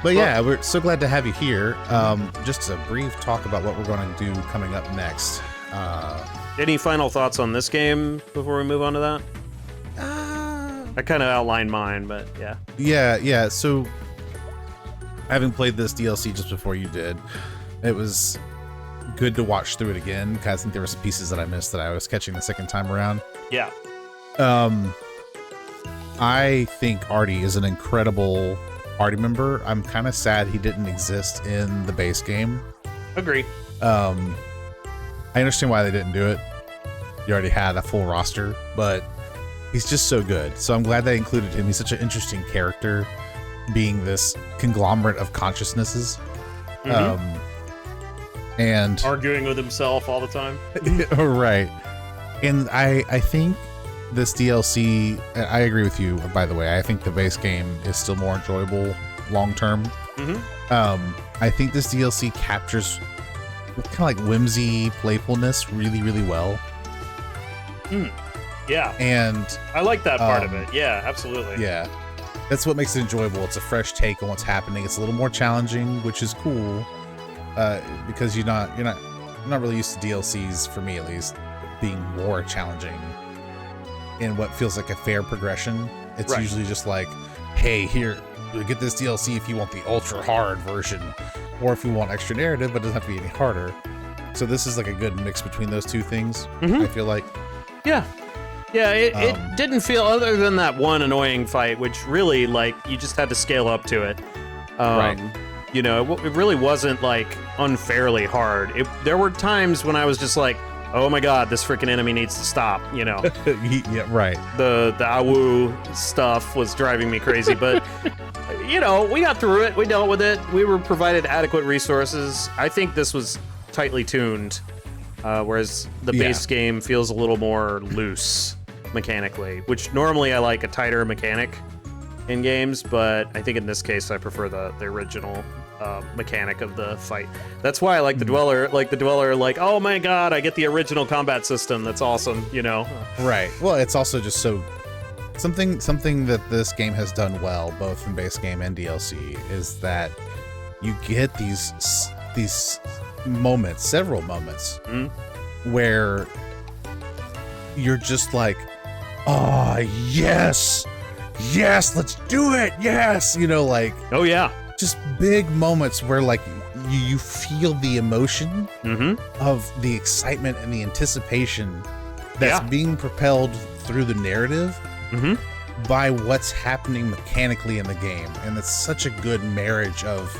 But yeah, we're so glad to have you here. Just a brief talk about what we're going to do coming up next. Any final thoughts on this game before we move on to that? I kind of outlined mine, but yeah. Yeah. So, having played this DLC just before you did, it was good to watch through it again, because I think there were some pieces that I missed that I was catching the second time around. Yeah. I think Artie is an incredible party member. I'm kind of sad he didn't exist in the base game. Agree. I understand why they didn't do it. You already had a full roster, but he's just so good. So I'm glad they included him. He's such an interesting character, being this conglomerate of consciousnesses. And arguing with himself all the time. Right. And I think this DLC, I agree with you, by the way. I think the base game is still more enjoyable long term. I think this DLC captures kind of like whimsy, playfulness really, really well. Yeah. And I like that part of it. Yeah, absolutely. Yeah. That's what makes it enjoyable. It's a fresh take on what's happening. It's a little more challenging, which is cool. Because you're not really used to DLCs, for me at least, being more challenging in what feels like a fair progression. It's usually just like, hey, here, get this DLC if you want the ultra hard version, or if you want extra narrative, but it doesn't have to be any harder. So this is like a good mix between those two things. I feel like. Yeah. Yeah, it didn't feel, other than that one annoying fight, which really, like, you just had to scale up to it. You know, it really wasn't, like, unfairly hard. There were times when I was just like, oh my god, this freaking enemy needs to stop, you know. Yeah, right. The AWU stuff was driving me crazy, but, you know, we got through it. We dealt with it. We were provided adequate resources. I think this was tightly tuned, whereas the base game feels a little more loose mechanically, which normally I like a tighter mechanic in games, but I think in this case I prefer the original mechanic of the fight. That's why I like the Dweller. Like, oh my god, I get the original combat system. That's awesome, you know. Right. Well, it's also just so something that this game has done well, both in base game and DLC, is that you get these moments, several moments, where you're just like, oh yes, let's do it, yes, you know, like, oh yeah, just big moments where like you feel the emotion of the excitement and the anticipation that's being propelled through the narrative by what's happening mechanically in the game. And it's such a good marriage of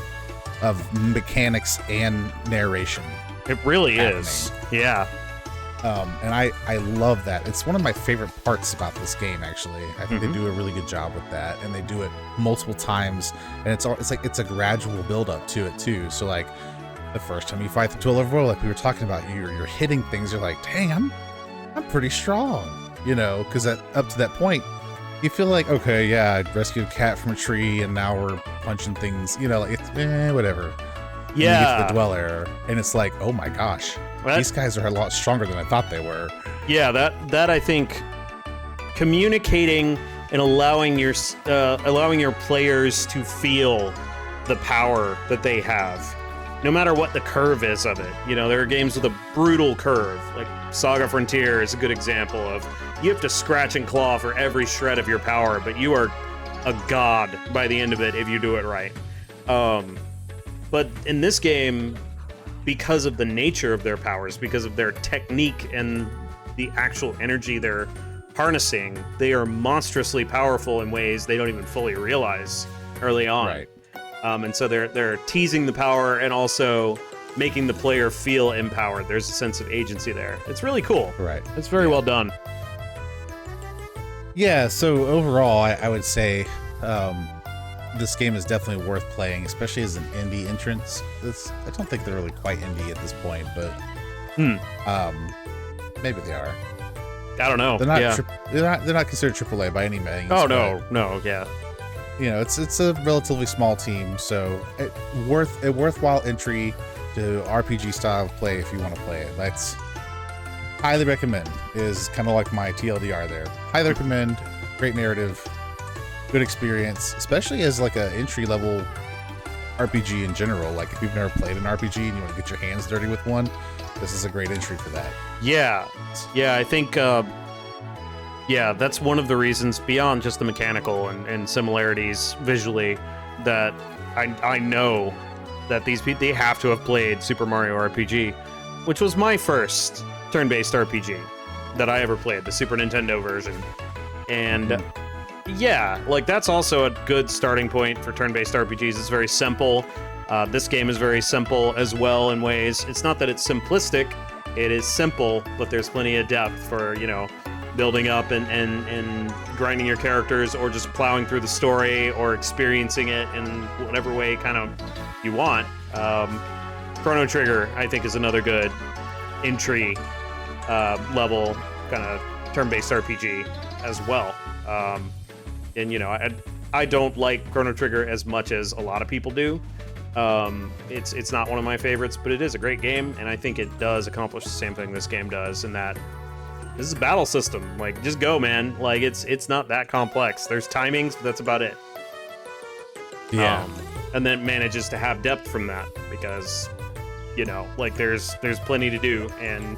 mechanics and narration. It really is. Yeah. And I love that. It's one of my favorite parts about this game, actually. I think they do a really good job with that, and they do it multiple times, and it's a gradual build up to it too. So like the first time you fight the 12 level, like we were talking about, you're hitting things, you're like, dang, I'm pretty strong, you know, because up to that point you feel like, okay, yeah, I rescued a cat from a tree and now we're punching things, you know, like it's whatever. Yeah. And you get to the Dweller, and it's like, oh my gosh, these guys are a lot stronger than I thought they were. Yeah, that I think, communicating and allowing your players to feel the power that they have, no matter what the curve is of it. You know, there are games with a brutal curve, like Saga Frontier is a good example of, you have to scratch and claw for every shred of your power, but you are a god by the end of it if you do it right. But in this game, because of the nature of their powers, because of their technique and the actual energy they're harnessing, they are monstrously powerful in ways they don't even fully realize early on. Right. And so they're teasing the power and also making the player feel empowered. There's a sense of agency there. It's really cool. Right. It's very well done. Yeah, so overall, I would say this game is definitely worth playing, especially as an indie entrance. I don't think they're really quite indie at this point, but maybe they are. I don't know. They're not considered AAA by any means. Oh no, yeah. You know, it's a relatively small team, so worthwhile entry to RPG style play if you want to play it. That's highly recommend. Is kind of like my TLDR there. Highly recommend. Great narrative. Good experience, especially as like a entry level RPG in general. Like if you've never played an RPG and you want to get your hands dirty with one, this is a great entry for that. Yeah, I think that's one of the reasons beyond just the mechanical and similarities visually that I know that these people, they have to have played Super Mario RPG, which was my first turn-based RPG that I ever played, the Super Nintendo version. And yeah, like that's also a good starting point for turn-based RPGs. It's very simple. This game is very simple as well in ways. It's not that it's simplistic, it is simple, but there's plenty of depth for, you know, building up and grinding your characters, or just plowing through the story, or experiencing it in whatever way kind of you want. Chrono Trigger, I think, is another good entry level kind of turn-based RPG as well. And you know, I don't like Chrono Trigger as much as a lot of people do. It's not one of my favorites, but it is a great game, and I think it does accomplish the same thing this game does, in that this is a battle system. Like, just go, man. Like, it's not that complex. There's timings, but that's about it. Yeah. And then manages to have depth from that, because, you know, like there's plenty to do, and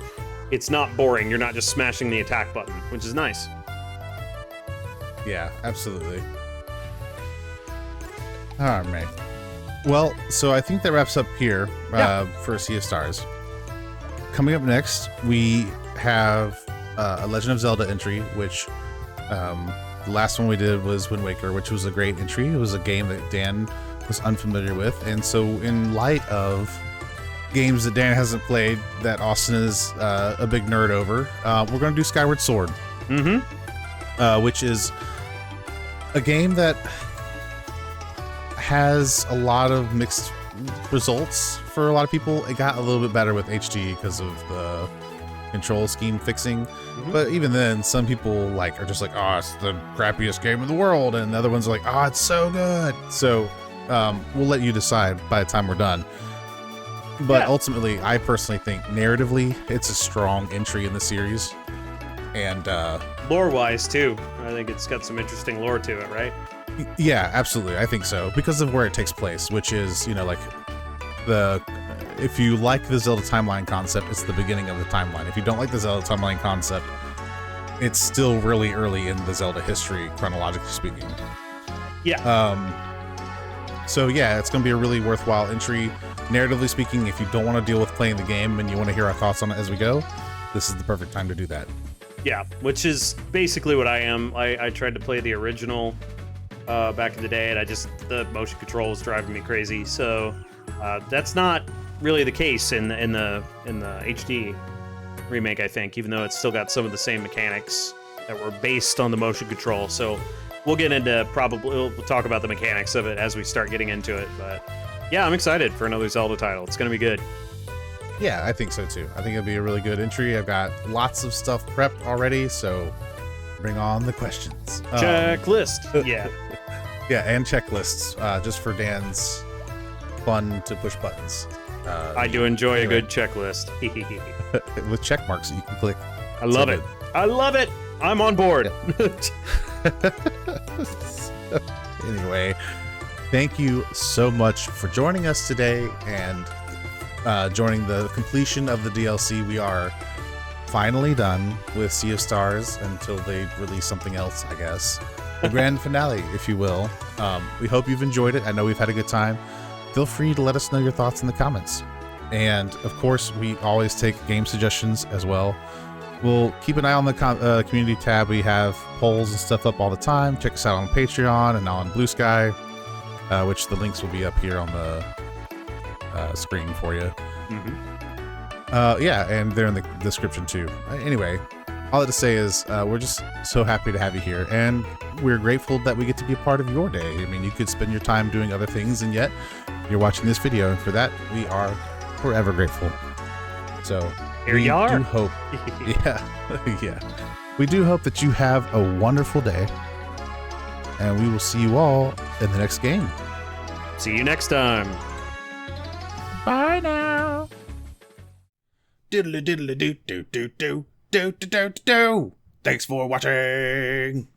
it's not boring. You're not just smashing the attack button, which is nice. Yeah, absolutely. All right. Well, so I think that wraps up here for Sea of Stars. Coming up next, we have a Legend of Zelda entry, which the last one we did was Wind Waker, which was a great entry. It was a game that Dan was unfamiliar with, and so in light of games that Dan hasn't played, that Austin is a big nerd over, we're going to do Skyward Sword, which is a game that has a lot of mixed results for a lot of people. It got a little bit better with HD because of the control scheme fixing, but even then, some people are just like, oh, it's the crappiest game in the world, and the other ones are like, oh, it's so good. So we'll let you decide by the time we're done. But ultimately, I personally think narratively, it's a strong entry in the series, and lore-wise too. I think it's got some interesting lore to it, right? Yeah, absolutely. I think so, because of where it takes place, which is, you know, like if you like the Zelda timeline concept, it's the beginning of the timeline. If you don't like the Zelda timeline concept, it's still really early in the Zelda history, chronologically speaking. So yeah, it's going to be a really worthwhile entry. Narratively speaking, if you don't want to deal with playing the game and you want to hear our thoughts on it as we go, this is the perfect time to do that. Yeah, which is basically what I am. I tried to play the original back in the day, and the motion control was driving me crazy. So that's not really the case in the HD remake, I think, even though it's still got some of the same mechanics that were based on the motion control. So we'll get into we'll talk about the mechanics of it as we start getting into it. But yeah, I'm excited for another Zelda title. It's going to be good. Yeah, I think so too. I think it'll be a really good entry. I've got lots of stuff prepped already, so bring on the questions. Checklist. Yeah. Yeah, and checklists, just for Dan's fun to push buttons. I do enjoy a good checklist. With check marks that you can click. I love it. I love it. I'm on board. Anyway, thank you so much for joining us today and joining the completion of the DLC. We are finally done with Sea of Stars until they release something else, I guess. The grand finale, if you will. We hope you've enjoyed it. I know we've had a good time. Feel free to let us know your thoughts in the comments. And of course, we always take game suggestions as well. We'll keep an eye on the community tab. We have polls and stuff up all the time. Check us out on Patreon and on Blue Sky, which the links will be up here on the screen for you. Yeah, and they're in the description too. Anyway, all that to say is we're just so happy to have you here, and we're grateful that we get to be a part of your day. I mean, you could spend your time doing other things, and yet you're watching this video, and for that, we are forever grateful. So here you are. We do hope, yeah, we do hope that you have a wonderful day, and we will see you all in the next game. See you next time. Bye now. Diddly diddly do do do do do do do do. Thanks for watching.